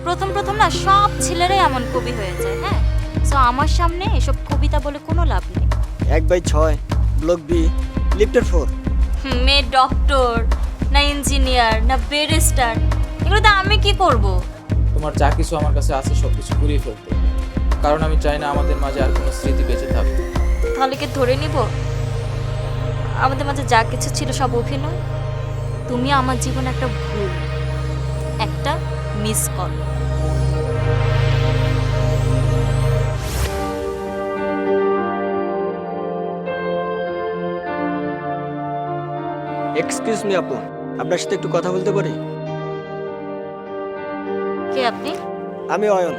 প্রথম প্রথম না সব ছেলেরাই এমন কবি হয়ে যায়, হ্যাঁ। সো আমার সামনে এসব কবিতা বলে কোনো লাভ নেই। 1/6 ব্লক বি লিফটের 4। মেয়ে ডক্টর না ইঞ্জিনিয়ার না ব্যারিস্টার, এগুলো তো আমি কি করব? তোমার যা কিছু আমার কাছে আছে সব কিছু পুড়িয়ে ফেলতে, কারণ আমি চাই না আমাদের মাঝে আর কোনো স্মৃতি বেঁচে থাকবে। তাহলে কি ধরে নিব আমাদের মাঝে যা কিছু ছিল সব অভিনয়? তুমি আমার জীবনে একটা ভুল, একটা মিস কল। এক্সকিউজ মি আপু, আপনার সাথে একটু কথা বলতে পারি? কে আপনি? আমি অয়ন,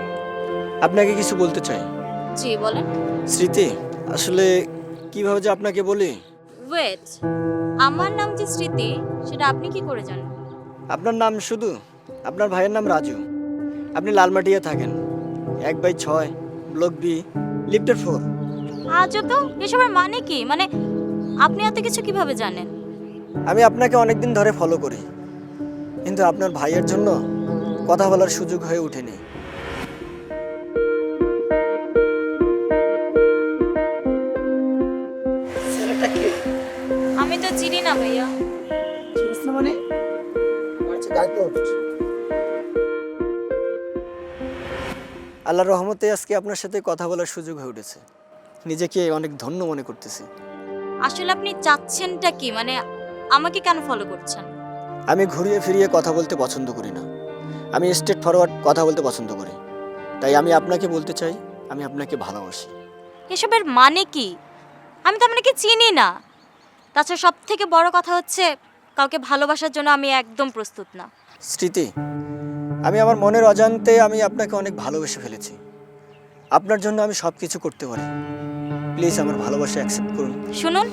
আপনাকে কিছু বলতে চাই। জি বলেন। স্মৃতি, আসলে কিভাবে যে আপনাকে বলি। ওয়েট, আমার নাম যে স্মৃতি সেটা আপনি কি করে জানেন? আপনার নাম শুধু, আপনার ভাইয়ের নাম রাজু। আপনি লালমাটিয়া থাকেন, 1/6 ব্লক বি লিফটের 4। আজও তো এসবের মানে কি? মানে আপনি এত কিছু কিভাবে জানেন? আমি আপনাকে অনেকদিন ধরে ফলো করি, কিন্তু আপনার ভাইয়ের জন্য কথা বলার সুযোগ হয়ে ওঠেনি। আমি তো চিনি না ভাইয়া। মানে আল্লাহর রহমতে আজকে আপনার সাথে কথা বলার সুযোগ হয়ে উঠেছে। নিজেকে অনেক ধন্য মনে করতেছি। আসলে আপনি চাচ্ছেনটা কি? মানে আমাকে কেন ফলো করছেন? আমি ঘুরিয়ে ফিরিয়ে কথা বলতে পছন্দ করি না, আমি স্ট্রেট ফরওয়ার্ড কথা বলতে পছন্দ করি। তাই আমি আপনাকে বলতে চাই, আমি আপনাকে ভালোবাসি। এসবের মানে কি? আমি তো আপনাকে চিনি না। তাছাড়া সব থেকে বড় কথা হচ্ছে, কাউকে ভালোবাসার জন্য আমি একদম প্রস্তুত না। স্মৃতি, আমি আমার মনের অজান্তে আমি আপনাকে অনেক ভালোবেসে ফেলেছি। আপনার জন্য আমি সব কিছু করতে পারি। প্লিজ আমার ভালোবাসা অ্যাকসেপ্ট করুন। শুনুন,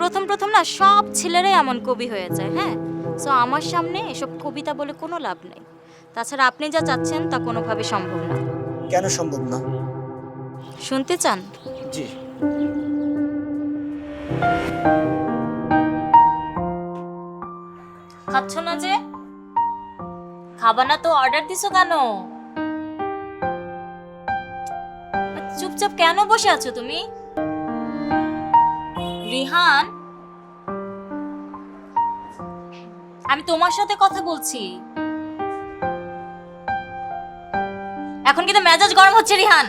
প্রথম প্রথম না সব ছেলেরাই এমন কবি হয়ে যায়, হ্যাঁ। সো আমার সামনে এসব কবিতা বলে কোনো লাভ নেই। তাছাড়া আপনি যা চাচ্ছেন তা কোনোভাবে সম্ভব না। কেন সম্ভব না? শুনতে চান? জি। খাচ্ছ না যে? খাবা না তো অর্ডার দিছো কেন? চুপচাপ কেন বসে আছো তুমি? রিহান, আমি তোমার সাথে কথা বলছি। এখন কিন্তু মেজাজ গরম হচ্ছে রিহান।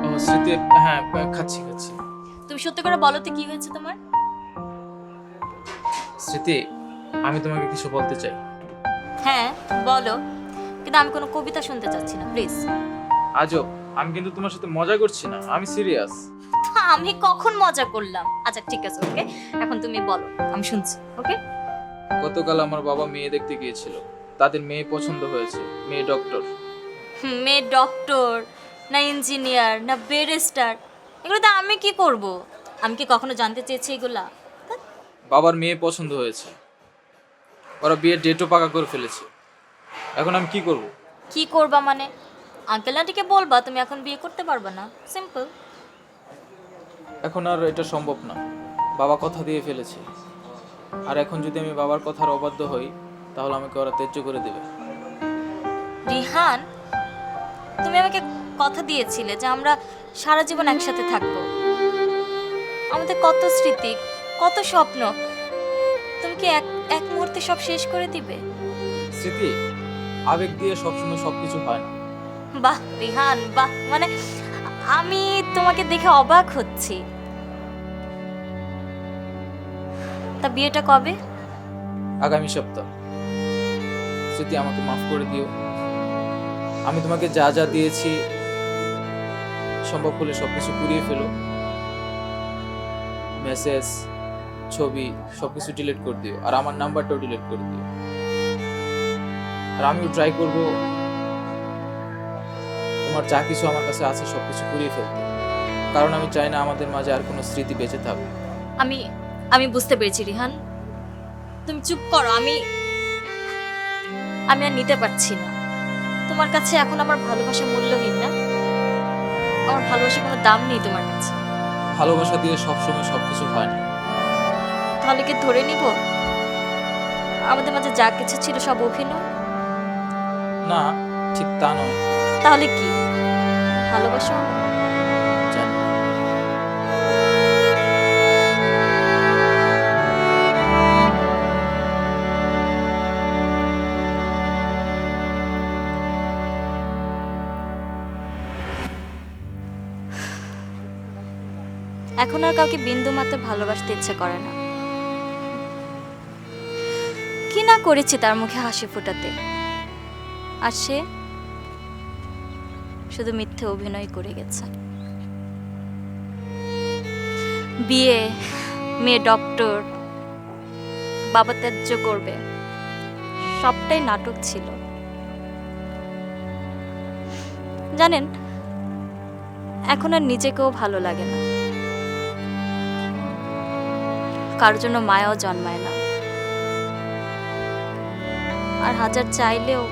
ও স্মৃতি, হ্যাঁ খাচ্ছি খাচ্ছি। তুমি সত্যি করে বলো তো কি হয়েছে তোমার? স্মৃতি, আমি তোমাকে কিছু বলতে চাই। হ্যাঁ বলো, কিন্তু আমি কোনো কবিতা শুনতে চাচ্ছি না প্লিজ। আজও আমি কিন্তু তোমার সাথে মজা করছি না, আমি সিরিয়াস। আমি কখন মজা করলাম? আচ্ছা ঠিক আছে, ওকে, এখন তুমি বলো, আমি শুনছি। ওকে। গতকাল আমার বাবা মেয়ে দেখতে গিয়েছিল, তাদের মেয়ে পছন্দ হয়েছে, মেয়ে ডক্টর। মেয়ে ডক্টর না ইঞ্জিনিয়ার না ব্যারিস্টার, এগুলো তো আমি কি করব? আমি কি কখনো জানতে চেয়েছি এগুলা? বাবার মেয়ে পছন্দ হয়েছে, ওরা বিয়ের ডেটও পাকা করে ফেলেছে। এখন আমি কি করব? কি করবা মানে? আঙ্কেল আন্টিকে বলবা তুমি এখন বিয়ে করতে পারবে না, সিম্পল। এখন আর এটা সম্ভব না, বাবা কথা দিয়ে ফেলেছে। আর এখন যদি আমি বাবার কথার অবাধ্য হই, তাহলে আমাকে ওরা ত্যায্য করে দেবে। রিহান, তুমি আমাকে কথা দিয়েছিলে যে আমরা সারা জীবন একসাথে থাকবো। আমাদের কত স্মৃতি, কত স্বপ্ন, তুমি কি এক এক মুহূর্তে সব শেষ করে দিবে? স্মৃতি, আবেগ দিয়ে সবসময় সবকিছু হয় না। বাহ রিহান বাহ, মানে আমি তোমাকে দেখে অবাক হচ্ছি। তা বিয়েটা কবে? আগামী সপ্তাহ। স্মৃতি, আমাকে মাফ করে দিও। আমি তোমাকে যা যা দিয়েছি সম্ভব হলে সবকিছু পুড়িয়ে ফেলো। মেসেজ, ছবি সবকিছু ডিলিট করে দিও, আর আমার নাম্বারটাও ডিলিট করে দিও। আর আমিও ট্রাই করব তোমার যা কিছু আমার কাছে আছে সবকিছু পুড়িয়ে ফেলতে, কারণ আমি চাই না আমাদের মাঝে আর কোনো স্মৃতি বেঁচে থাকুক। আমি আমি বুঝতে পেরেছি রিহান, তুমি চুপ করো। আমি আর নিতে পারছি না। তোমার কাছে এখন আমার ভালোবাসা মূল্যহীন না? আমার ভালোবাসার কোনো দাম নেই তোমার কাছে? ভালোবাসা দিয়ে সবসময় সবকিছু হয় না। তাহলে কি ধরে নিব আমাদের মাঝে যা কিছু ছিল সব অভিনয়? না, ঠিক তা নয়। তাহলে কি ভালোবাসো? জানি না। এখন আর কাউকে বিন্দু মাত্র ভালোবাসতে ইচ্ছে করে না। কি না করেছি তার মুখে হাসি ফোটাতে, আর সে শুধু মিথ্যে অভিনয় করে গেছে। বিয়ে, মেয়ে ডক্টর, বাবা ত্যায্য করবে, সবটাই নাটক ছিল। জানেন, এখন আর নিজেকেও ভালো লাগে না, কারোর জন্য মায়াও জন্মায় না, আর হাজার চাইলেও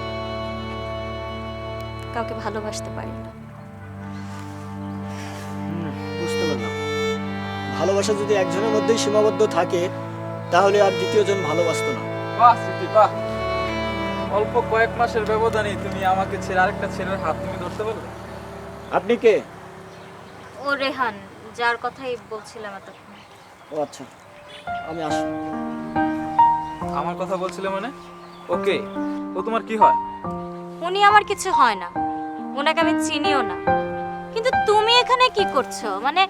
কাউকে ভালোবাসতে পারি না। বুঝতে পারলাম, ভালোবাসা যদি একজনের মধ্যেই সীমাবদ্ধ থাকে তাহলে আর দ্বিতীয়জন ভালোবাসতো না। বাহ স্মৃতি, বাহ! অল্প কয়েক মাসের ব্যবধানে তুমি আমাকে ছেড়ে আরেকটা ছেলের হাত তুমি ধরতে পারলে। আপনি কে? ও রেহান, যার কথাই বলছিলাম এতক্ষণ। ও আচ্ছা, আমি আসি। আমার কথা বলছিলে মানে? ওকে, ও তোমার কি হয়? উনি আমার কিছু হয় না, ওনাকে আমি চিনিও না। কিন্তু তুমি এখানে কি করছো? মানে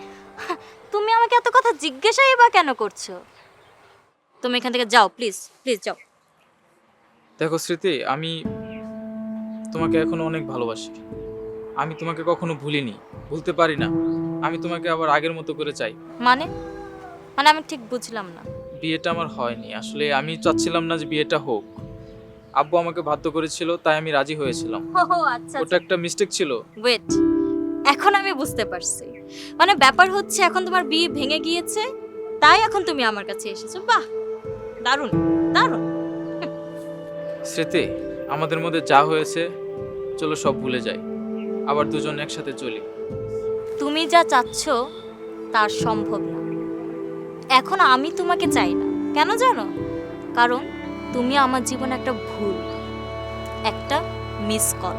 তুমি আমাকে এত কথা জিজ্ঞাসাই বা কেন করছো? তুমি এখান থেকে যাও, প্লিজ প্লিজ যাও। দেখো স্মৃতি, আমি তোমাকে এখনো অনেক ভালোবাসি। আমি তোমাকে কখনো ভুলিনি, ভুলতে পারি না। আমি তোমাকে আবার আগের মতো করে চাই। মানে মানে আমি ঠিক বুঝলাম না। বিয়েটা আমার হয়নি, আসলে আমি চাচ্ছিলাম না যে বিয়েটা হোক। আব্বু আমাকে বাধ্য করেছিল, তাই আমি রাজি হয়েছিলাম। ও আচ্ছা, ওটা একটা মিস্টেক ছিল। ওয়েট, এখন আমি বুঝতে পারছি। মানে ব্যাপার হচ্ছে এখন তোমার বিয়ে ভেঙে গিয়েছে, তাই এখন তুমি আমার কাছে এসেছো। বাহ, দারুণ দারুণ। স্মৃতি, আমাদের মধ্যে যা হয়েছে চলো সব ভুলে যাই, আবার দুজন একসাথে চলি। তুমি যা চাচ্ছ তার সম্ভব না। এখন আমি তোমাকে চাই না, কেন জানো? কারণ তুমি আমার জীবনে একটা ভুল, একটা মিস কল।